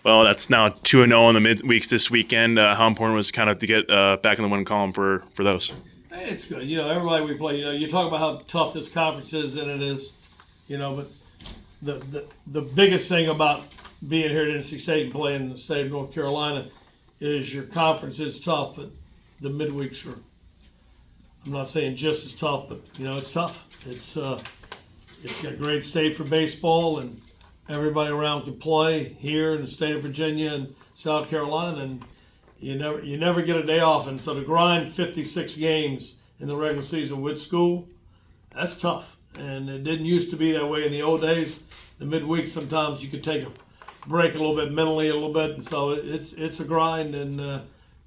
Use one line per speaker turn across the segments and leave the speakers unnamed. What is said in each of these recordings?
Well, that's now 2-0 in the midweeks this weekend. How important was kind of to get back in the win column for those?
It's good. Everybody we play, you talk about how tough this conference is, and it is, but the biggest thing about being here at NC State and playing in the state of North Carolina is your conference is tough, but the midweeks are, I'm not saying just as tough, but, it's tough. It's got a great state for baseball, and everybody around can play here in the state of Virginia and South Carolina, and you never get a day off. And so to grind 56 games in the regular season with school, that's tough. And it didn't used to be that way in the old days. The midweek, sometimes you could take a break a little bit mentally, a little bit, and so it's a grind. And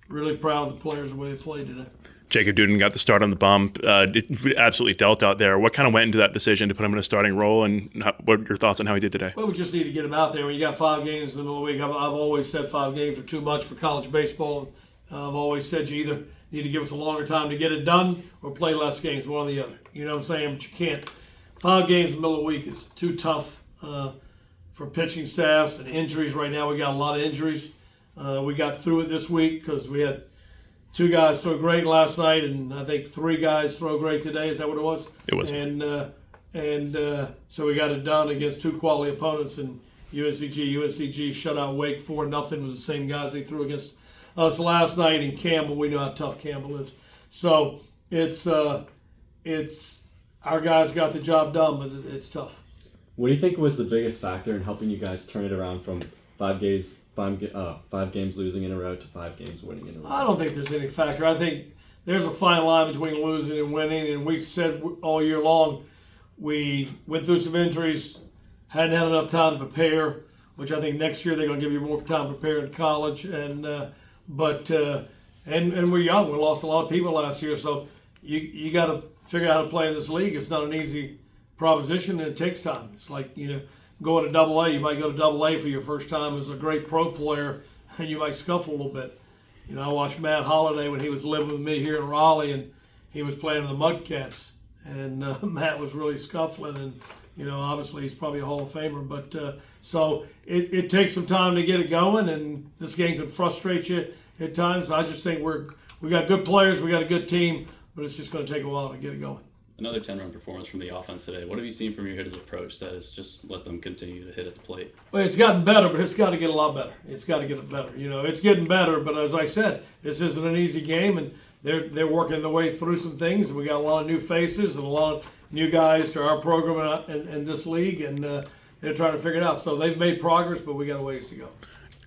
really proud of the players the way they played today.
Jacob Duden got the start on the bump. It absolutely dealt out there. What kind of went into that decision to put him in a starting role, and what are your thoughts on how he did today?
Well, we just need to get him out there. When you got 5 games in the middle of the week, I've always said 5 games are too much for college baseball. I've always said you either need to give us a longer time to get it done or play less games, one or the other. You know what I'm saying? But you can't. 5 games in the middle of the week is too tough for pitching staffs and injuries. Right now we got a lot of injuries. We got through it this week because we had 2 guys throw great last night, and I think 3 guys throw great today. Is that what it was?
It was.
And so we got it done against 2 quality opponents in UNCG. UNCG shut out Wake 4-0. It was the same guys they threw against us last night. And Campbell, we know how tough Campbell is. So it's our guys got the job done, but it's tough.
What do you think was the biggest factor in helping you guys turn it around from 5 games losing in a row to 5 games winning in a row?
I don't think there's any factor. I think there's a fine line between losing and winning, and we've said all year long we went through some injuries, hadn't had enough time to prepare, which I think next year they're going to give you more time to prepare in college. And we're young. We lost a lot of people last year, so you got to figure out how to play in this league. It's not an easy proposition, and it takes time. It's like, going to Double A. You might go to Double A for your first time as a great pro player, and you might scuffle a little bit. I watched Matt Holliday when he was living with me here in Raleigh, and he was playing in the Mudcats, and Matt was really scuffling, and obviously he's probably a Hall of Famer. But so it takes some time to get it going, and this game can frustrate you at times. I just think we got good players, we got a good team, but it's just going to take a while to get it going.
Another 10-run performance from the offense today. What have you seen from your hitters' approach that has just let them continue to hit at the plate?
Well, it's gotten better, but it's got to get a lot better. It's got to get better. It's getting better, but as I said, this isn't an easy game, and they're working their way through some things. And we got a lot of new faces and a lot of new guys to our program and this league, and they're trying to figure it out. So they've made progress, but we got a ways to go.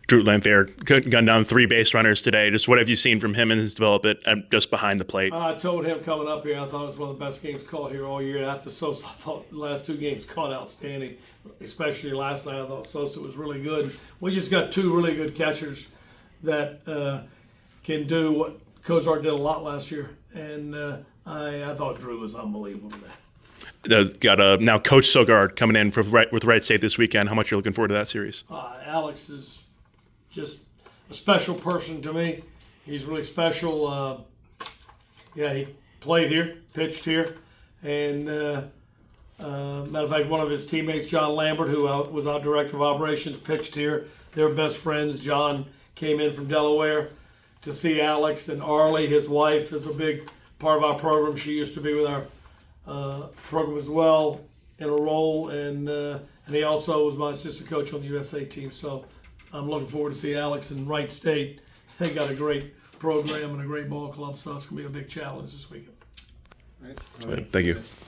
Drew Lamphere gunned down 3 base runners today. Just what have you seen from him in his development just behind the plate?
I told him coming up here, I thought it was one of the best games caught here all year. After Sosa, I thought the last 2 games caught outstanding, especially last night. I thought Sosa was really good. We just got 2 really good catchers that can do what Kozar did a lot last year, and I thought Drew was unbelievable today.
Got now Coach Sogard coming in with Wright State this weekend. How much are you looking forward to that series?
Alex is just a special person to me. He's really special. He played here, pitched here, and matter of fact, one of his teammates, John Lambert, who was our director of operations, pitched here. They were best friends. John came in from Delaware to see Alex, and Arlie, his wife, is a big part of our program. She used to be with our program as well in a role, and he also was my assistant coach on the USA team. So I'm looking forward to see Alex in Wright State. They got a great program and a great ball club, so it's going to be a big challenge this weekend.
All right. Thank you.